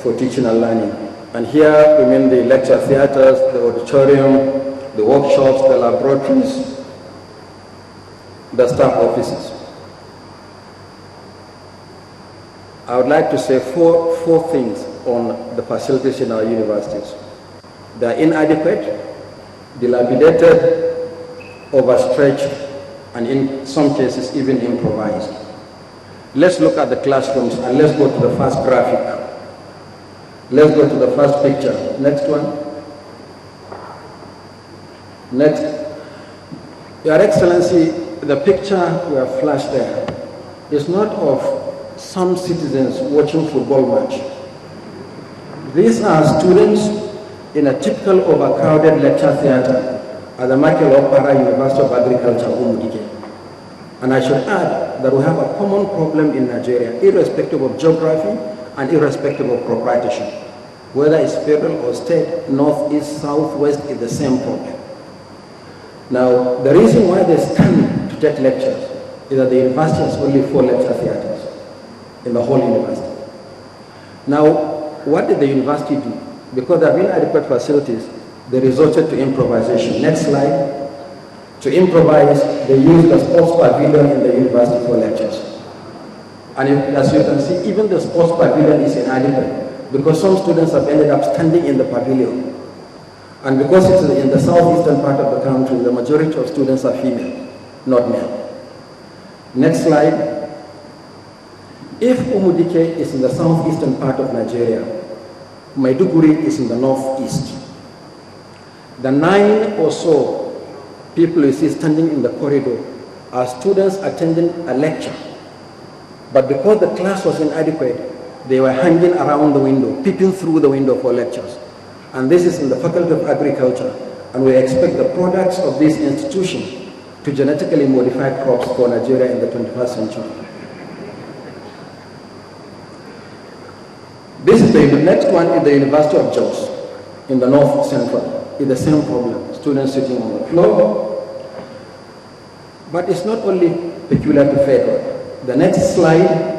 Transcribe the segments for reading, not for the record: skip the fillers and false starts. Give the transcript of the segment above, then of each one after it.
for teaching and learning. And here we mean the lecture theaters, the auditorium, the workshops, the laboratories, the staff offices. I would like to say four things on the facilities in our universities. They are inadequate, dilapidated, overstretched, and in some cases even improvised. Let's look at the classrooms and let's go to the first graphic. Let's go to the first picture. Next one. Next. Your Excellency, the picture we have flashed there is not of some citizens watching football match. These are students in a typical overcrowded lecture theater at the Michael Okpara University of Agriculture, Umudike. And I should add that we have a common problem in Nigeria, irrespective of geography and irrespective of proprietorship. Whether it's federal or state, north, east, south, west, is the same problem. Now, the reason why they stand to take lectures is that the university has only 4 lecture theaters in the whole university. Now, what did the university do? Because there have been adequate facilities, they resorted to improvisation. Next slide. To improvise, they used the sports pavilion in the university for lectures. And as you can see, even the sports pavilion is inadequate because some students have ended up standing in the pavilion. And because it's in the southeastern part of the country, the majority of students are female, not male. Next slide. If Umudike is in the southeastern part of Nigeria, Maiduguri is in the northeast. The 9 or so people you see standing in the corridor are students attending a lecture. But because the class was inadequate, they were hanging around the window, peeping through the window for lectures. And this is in the Faculty of Agriculture, and we expect the products of this institution to genetically modify crops for Nigeria in the 21st century. This is the next one is the University of Jos in the North Central. It's the same problem, students sitting on the floor. But it's not only peculiar to federal. The next slide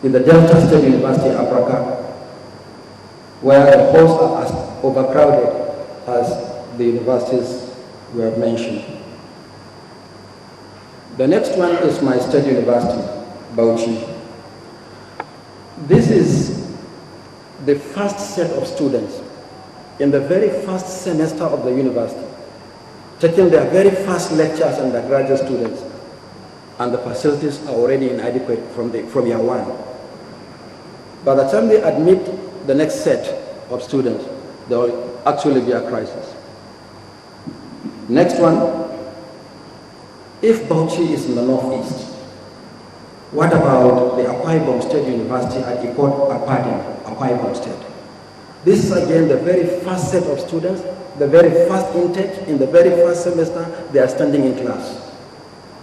is the Delta State University, Africa, where the halls are as overcrowded as the universities we have mentioned. The next one is my state university, Bauchi. This is the first set of students in the very first semester of the university, taking their very first lectures and undergraduate students, and the facilities are already inadequate from year 1. By the time they admit the next set of students, there will actually be a crisis. Next one, if Bauchi is in the northeast, what about the Akwa Ibom State University at Ikot Akpadim, Akwa Ibom State? This is again the very first set of students, the very first intake, in the very first semester, they are standing in class.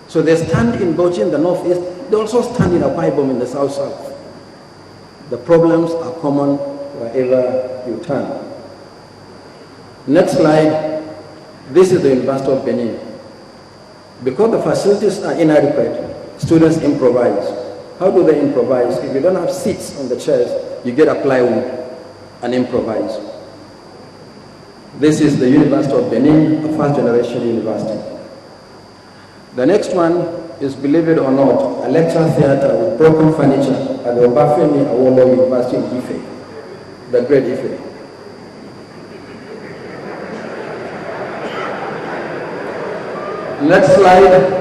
So they stand in Bauchi in the northeast, they also stand in Akwa Ibom in the south-south. The problems are common wherever you turn. Next slide. This is the University of Benin. Because the facilities are inadequate, students improvise. How do they improvise? If you don't have seats on the chairs, you get a plywood and improvise. This is the University of Benin, a first-generation university. The next one is, believe it or not, a lecture theater with broken furniture at the Obafemi Awolowo University in Ife, the great Ife. Next slide.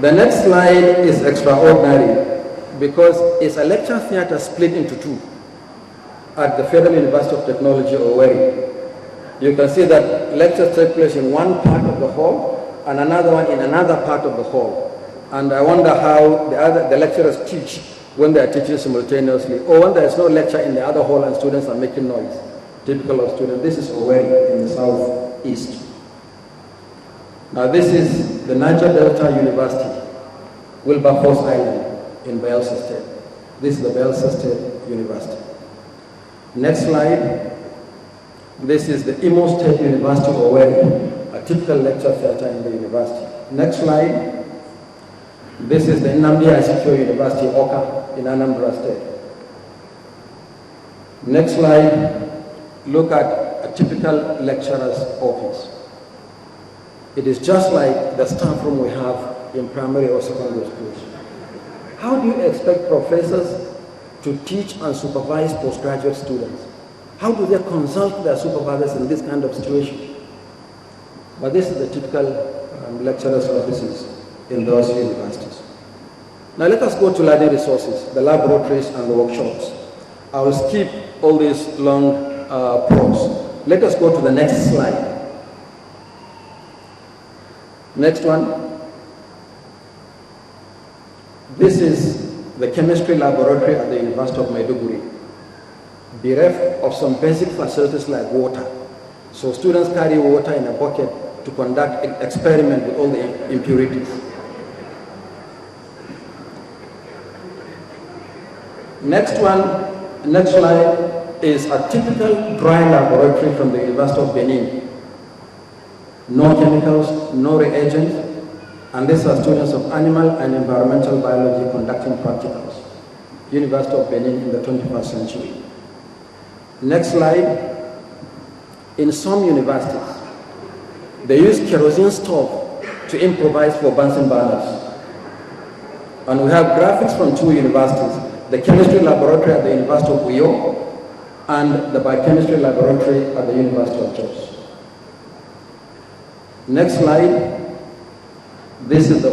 The next slide is extraordinary because it's a lecture theater split into 2 at the Federal University of Technology, Owerri. You can see that lectures take place in one part of the hall and another one in another part of the hall. And I wonder how the lecturers teach when they are teaching simultaneously, or when there is no lecture in the other hall and students are making noise. Typical of students. This is Owerri in the southeast. Now this is the Niger Delta University, Wilberforce Island in Bayelsa State. This is the Bayelsa State University. Next slide. This is the Imo State University of Owerri, a typical lecture theater in the university. Next slide. This is the Nnamdi Azikiwe University, Oka, in Anambra State. Next slide, look at a typical lecturer's office. It is just like the staff room we have in primary or secondary schools. How do you expect professors to teach and supervise postgraduate students? How do they consult their supervisors in this kind of situation? But this is the typical lecturer's offices in those universities. Now let us go to learning resources, the laboratories and the workshops. I will skip all these long pros. Let us go to the next slide. Next one. This is the chemistry laboratory at the University of Maiduguri, bereft of some basic facilities like water. So students carry water in a bucket to conduct experiment with all the impurities. Next slide is a typical dry laboratory from the University of Benin. No chemicals, no reagents, and these are students of animal and environmental biology conducting practicals. University of Benin in the 21st century. Next slide. In some universities, they use kerosene stove to improvise for Bunsen burners. And we have graphics from two universities, the chemistry laboratory at the University of Uyo and the biochemistry laboratory at the University of Jos. Next slide. This is the